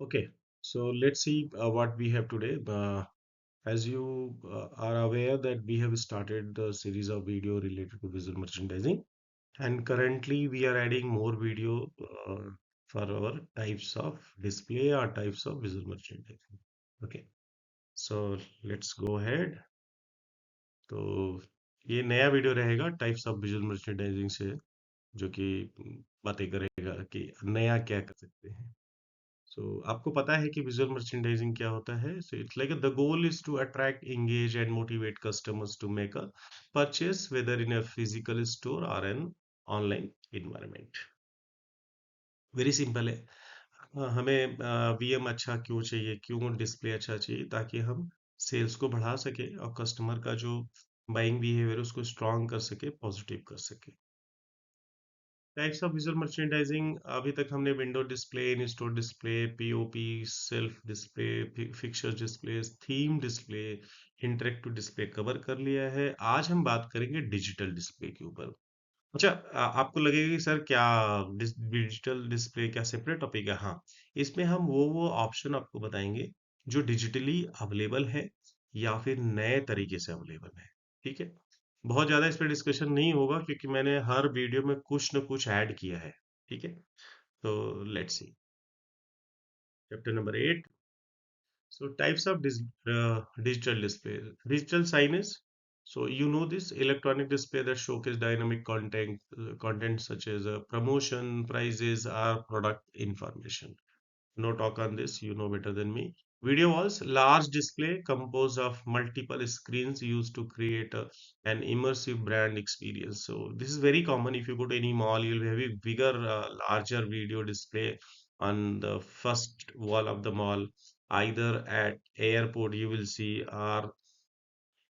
Okay, so let's see what we have today. As you are aware that we have started the series of video related to visual merchandising, and currently we are adding more video for our types of display or types of visual merchandising. Okay, so let's go ahead. तो ये नया video रहेगा types of visual merchandising से, जो कि बातें करेगा कि नया क्या कर सकते हैं। सो आपको पता है कि विजुअल मर्चेंडाइजिंग क्या होता है? So it's like the goal is to attract, engage and motivate customers to make a purchase whether in a physical store और an online environment. Very simple है। हमें वीएम अच्छा क्यों चाहिए, क्यों डिस्प्ले अच्छा चाहिए, ताकि हम सेल्स को बढ़ा सके और कस्टमर का जो बाइंग बिहेवियर उसको स्ट्रांग कर सके, पॉजिटिव कर सके। टाइप्स ऑफ विजुअल मर्चेंडाइजिंग अभी तक हमने window display, in store display, POP, shelf display, fixture display, theme display, interactive display cover कर लिया है। आज हम बात करेंगे डिजिटल डिस्प्ले के ऊपर। अच्छा, आपको लगेगा कि सर क्या डिजिटल डिस्प्ले क्या सेपरेट टॉपिक है? हाँ, इसमें हम वो ऑप्शन आपको बताएंगे जो डिजिटली अवेलेबल है या फिर नए तरीके से अवेलेबल है। ठीक है, बहुत ज्यादा इस पे डिस्कशन नहीं होगा क्योंकि मैंने हर वीडियो में कुछ न कुछ ऐड किया है। ठीक है, तो let's see chapter number 8। So types of digital display. Digital signage. So you know this electronic display that showcase dynamic content such as promotion, prices, or product information. No talk on this, you know better than me. Video walls, large display composed of multiple screens used to create an immersive brand experience. So this is very common. If you go to any mall, you'll have a bigger, larger video display on the first wall of the mall. Either at airport you will see, or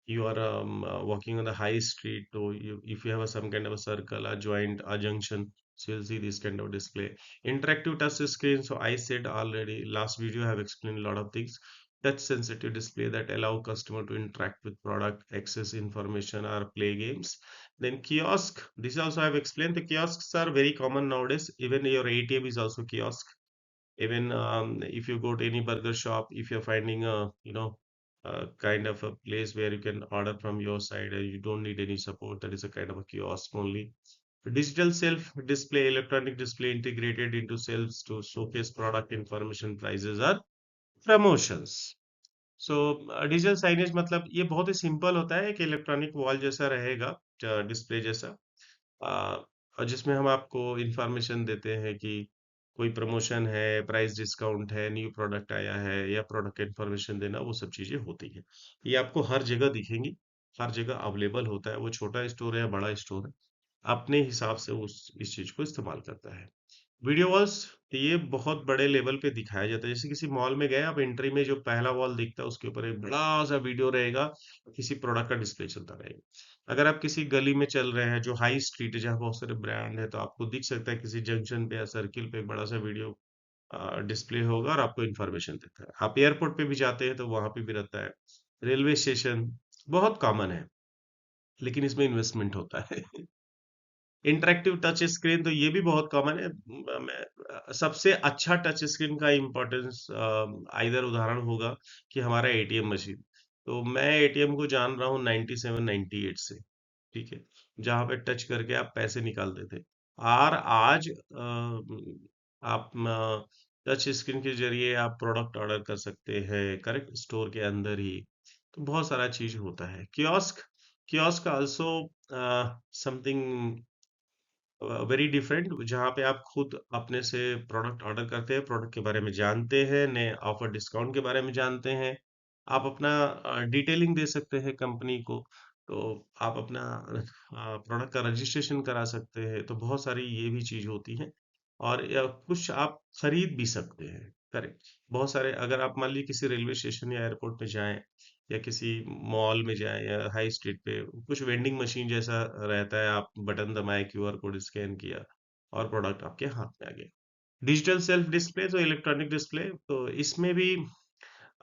you are walking on the high street, or if you have some kind of a circle, a joint, a junction, so you'll see this kind of display. Interactive touch screen. So I said already, last video I have explained a lot of things. Touch sensitive display that allow customer to interact with product, access information, or play games. Then kiosk. This also I have explained. The kiosks are very common nowadays. Even your ATM is also kiosk. Even if you go to any burger shop, if you're finding a kind of a place where you can order from your side and you don't need any support, that is a kind of a kiosk only. Digital self display, electronic display integrated into shelves to showcase product information, prices or promotions. So digital signage मतलब ये बहुत ही simple होता है, एक electronic wall जैसा रहेगा, display जैसा, और जिसमें हम आपको इंफॉर्मेशन देते हैं कि कोई प्रमोशन है, प्राइस डिस्काउंट है, न्यू प्रोडक्ट आया है, या प्रोडक्ट इंफॉर्मेशन देना, वो सब चीजें होती हैं। ये आपको हर जगह दिखेंगी, हर जगह अवेलेबल होता है। वो छोटा स्टोर है या बड़ा स्टोर है, अपने हिसाब से उस इस चीज को इस्तेमाल करता है। वीडियो वॉल्स, ये बहुत बड़े लेवल पे दिखाया जाता है। जैसे किसी मॉल में गए आप, एंट्री में जो पहला वॉल दिखता है उसके ऊपर एक बड़ा सा वीडियो रहेगा, किसी प्रोडक्ट का डिस्प्ले चलता रहेगा। अगर आप किसी गली में चल रहे हैं जो हाई स्ट्रीट है, जहाँ बहुत सारे ब्रांड है, तो आपको दिख सकता है किसी जंक्शन पे या सर्किल पे एक बड़ा सा वीडियो डिस्प्ले होगा और आपको इन्फॉर्मेशन देता है। आप एयरपोर्ट पे भी जाते हैं तो वहां पे भी रहता है। रेलवे स्टेशन बहुत कॉमन है, लेकिन इसमें इन्वेस्टमेंट होता है। इंटरेक्टिव टच स्क्रीन, तो ये भी बहुत कॉमन है। सबसे अच्छा टच स्क्रीन का इम्पोर्टेंस आइदर उदाहरण होगा कि हमारा एटीएम मशीन। तो मैं एटीएम को जान रहा हूँ 97 98 से। ठीक है, जहाँ पे टच करके आप पैसे निकालते थे, और आज आप टच स्क्रीन के जरिए आप प्रोडक्ट ऑर्डर कर सकते हैं, करेक्ट, स्टोर के अंदर ही। तो बहुत सारा चीज होता है। Kiosk, kiosk also something very different, जहाँ पे आप खुद अपने से प्रोडक्ट ऑर्डर करते हैं, प्रोडक्ट के बारे में जानते हैं, नए ऑफर डिस्काउंट के बारे में जानते हैं। आप अपना डिटेलिंग दे सकते हैं कंपनी को, तो आप अपना प्रोडक्ट का रजिस्ट्रेशन करा सकते हैं। तो बहुत सारी ये भी चीज होती है, और या कुछ आप खरीद भी सकते हैं, करेक्ट। बहुत सारे, अगर आप मान लीजिए किसी रेलवे स्टेशन या एयरपोर्ट में जाएं, या किसी मॉल में जाएं, या हाई स्ट्रीट पे कुछ वेंडिंग मशीन जैसा रहता है, आप बटन दबाए, क्यूआर कोड स्कैन किया और प्रोडक्ट आपके हाथ में आ गया। डिजिटल सेल्फ डिस्प्ले, तो इलेक्ट्रॉनिक डिस्प्ले, तो इसमें भी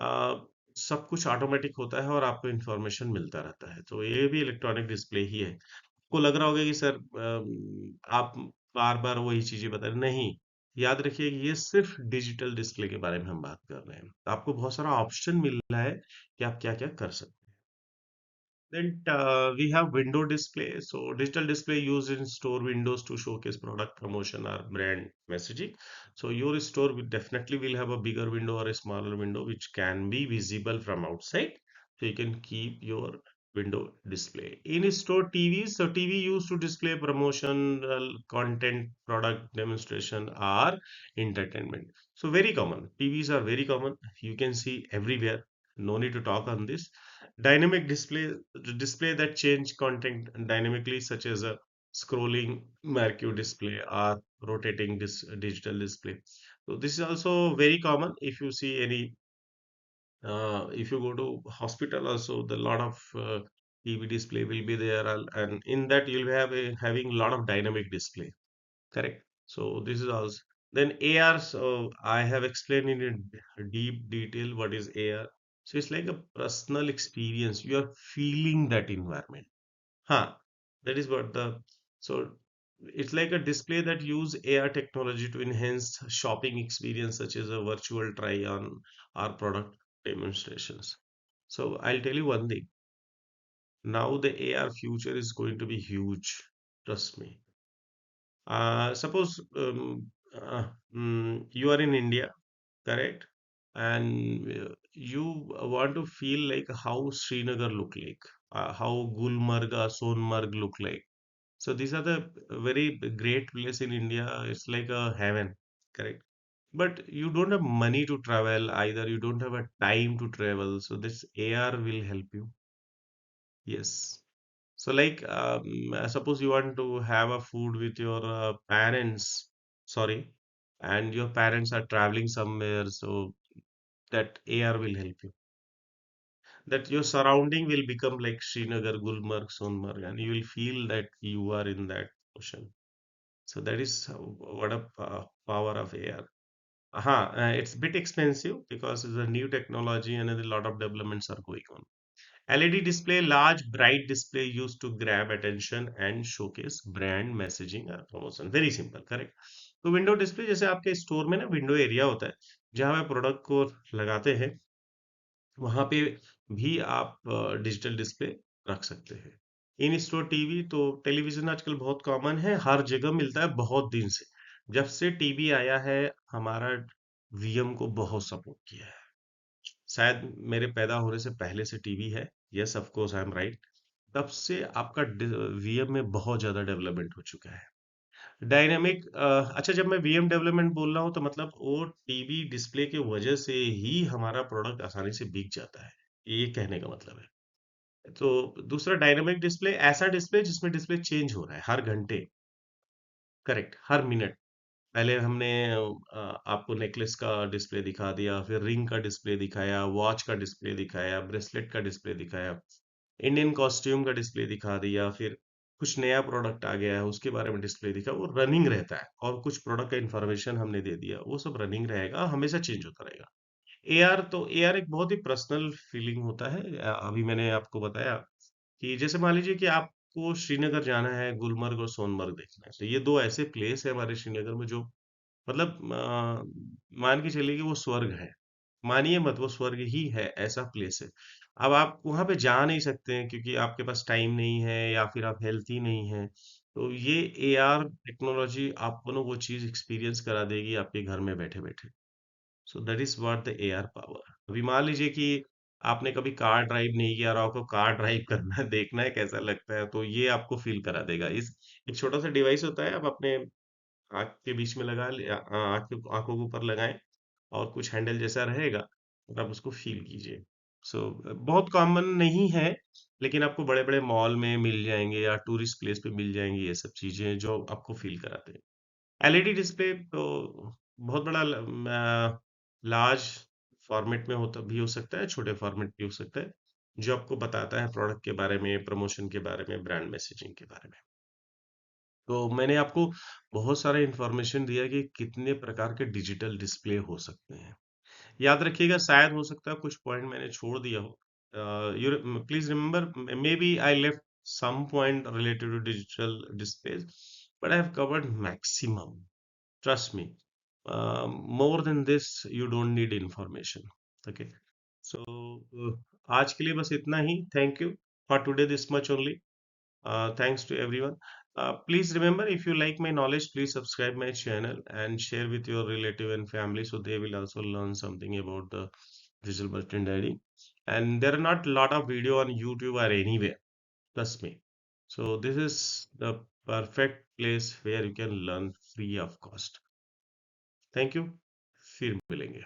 आ, सब कुछ ऑटोमेटिक होता है और आपको इंफॉर्मेशन मिलता रहता है। तो ये भी इलेक्ट्रॉनिक डिस्प्ले ही है। आपको लग रहा होगा कि सर आप बार बार वही चीजें बता रहे, नहीं। याद रखिए ये सिर्फ डिजिटल डिस्प्ले के बारे में हम बात कर रहे हैं। आपको बहुत सारा ऑप्शन मिल रहा है कि आप क्या क्या कर सकते हैं। Then we have window display. So digital display used in store windows to showcase product promotion or brand messaging. So your store will definitely will have a bigger window or a smaller window which can be visible from outside. So you can keep your window display. In store TVs, so TV used to display promotional content, product demonstration or entertainment. So very common. TVs are very common. You can see everywhere. No need to talk on this. Dynamic display that change content dynamically, such as a scrolling marquee display or rotating digital display. So this is also very common. If you see any, if you go to hospital, also the lot of TV display will be there, and in that you'll have having a lot of dynamic display. Correct. So this is also, then AR. So I have explained in a deep detail what is AR. So it's like a personal experience. You are feeling that environment. Huh. That is what the, so it's like a display that use AR technology to enhance shopping experience such as a virtual try on or product demonstrations. So I'll tell you one thing. Now the AR future is going to be huge. Trust me. Suppose you are in India, correct? And you want to feel like how Srinagar look like, how Gulmarg or Sonmarg look like. So these are the very great place in India. It's like a heaven, correct? But you don't have money to travel either. You don't have a time to travel. So this AR will help you. Yes. So like suppose you want to have a food with your parents, sorry, and your parents are traveling somewhere, so that AR will help you. That your surrounding will become like Srinagar, Gulmarg, Sonmarg, and you will feel that you are in that ocean. So that is what a power of AR. It's a bit expensive because it's a new technology and a lot of developments are going on. LED display, large bright display used to grab attention and showcase brand messaging और promotion. Very simple, correct? तो window display जैसे आपके store में ना window area होता है जहां पे प्रोडक्ट को लगाते हैं वहां पे भी आप डिजिटल डिस्प्ले रख सकते हैं। इन स्टोर टीवी तो टेलीविजन आजकल बहुत कॉमन है, हर जगह मिलता है बहुत दिन से। जब से टीवी आया है हमारा वीएम को बहुत सपोर्ट किया है। शायद मेरे पैदा होने से पहले से टीवी है। Yes of course I am right. तब से आपका वीएम में बहुत ज्यादा डेवलपमेंट हो चुका है। डायनेमिक अच्छा जब मैं वीएम डेवलपमेंट बोल रहा हूँ तो मतलब वो टीवी डिस्प्ले के वजह से ही हमारा प्रोडक्ट आसानी से बिक जाता है, ये कहने का मतलब है। तो दूसरा डायनेमिक डिस्प्ले, ऐसा डिस्प्ले जिसमें डिस्प्ले चेंज हो रहा है हर घंटे, करेक्ट, हर मिनट। पहले हमने आपको नेकलेस का डिस्प्ले दिखा दिया, फिर रिंग का डिस्प्ले दिखाया, वॉच का डिस्प्ले दिखाया, ब्रेसलेट का डिस्प्ले दिखाया, इंडियन कॉस्ट्यूम का डिस्प्ले दिखा दिया, फिर कुछ नया प्रोडक्ट आ गया है उसके बारे में डिस्प्ले दिखा, वो रनिंग रहता है। और कुछ प्रोडक्ट का इंफॉर्मेशन हमने दे दिया, वो सब रनिंग रहेगा, हमेशा चेंज होता रहेगा। एआर तो एआर एक बहुत ही पर्सनल फीलिंग होता है। अभी मैंने आपको बताया कि जैसे मान लीजिए कि आपको श्रीनगर जाना है, गुलमर्ग और सोनमर्ग देखना है, तो ये दो ऐसे प्लेस है हमारे श्रीनगर में जो मतलब मान के चलिए कि वो स्वर्ग है। मानिए मत, वो स्वर्ग ही है, ऐसा प्लेस है। अब आप वहां पे जा नहीं सकते हैं क्योंकि आपके पास टाइम नहीं है या फिर आप हेल्थी नहीं है। तो ये एआर टेक्नोलॉजी आपको वो चीज एक्सपीरियंस करा देगी आपके घर में बैठे बैठे। So that is what the AR power. अभी मान लीजिए कि आपने कभी कार ड्राइव नहीं किया और आपको कार ड्राइव करना है, देखना है कैसा लगता है, तो ये आपको फील करा देगा। इस एक छोटा सा डिवाइस होता है, आप अपने आँख के बीच में लगा ले, आँखों के ऊपर लगाएं और कुछ हैंडल जैसा रहेगा और आप उसको फील कीजिए। सो बहुत कॉमन नहीं है, लेकिन आपको बड़े बड़े मॉल में मिल जाएंगे या टूरिस्ट प्लेस पे मिल जाएंगी ये सब चीजें जो आपको फील कराते हैं। एलईडी डिस्प्ले तो बहुत बड़ा लार्ज फॉर्मेट में होता भी हो सकता है, छोटे फॉर्मेट भी हो सकता है, जो आपको बताता है प्रोडक्ट के बारे में, प्रमोशन के बारे में, ब्रांड मैसेजिंग के बारे में। तो मैंने आपको बहुत सारा इंफॉर्मेशन दिया कि कितने प्रकार के डिजिटल डिस्प्ले हो सकते हैं। याद रखिएगा, शायद हो सकता है कुछ पॉइंट मैंने छोड़ दिया हो। You please remember, may be I left some point related to digital displays, but I have covered maximum, trust me. More than this, you don't need information. Okay. So आज के लिए बस इतना ही. Thank you for today. This much only. Thanks to everyone. Please remember, if you like my knowledge, please subscribe my channel and share with your relative and family so they will also learn something about the digital merchandising. And there are not a lot of video on YouTube or anywhere. Trust me. So this is the perfect place where you can learn free of cost. Thank you. फिर मिलेंगे.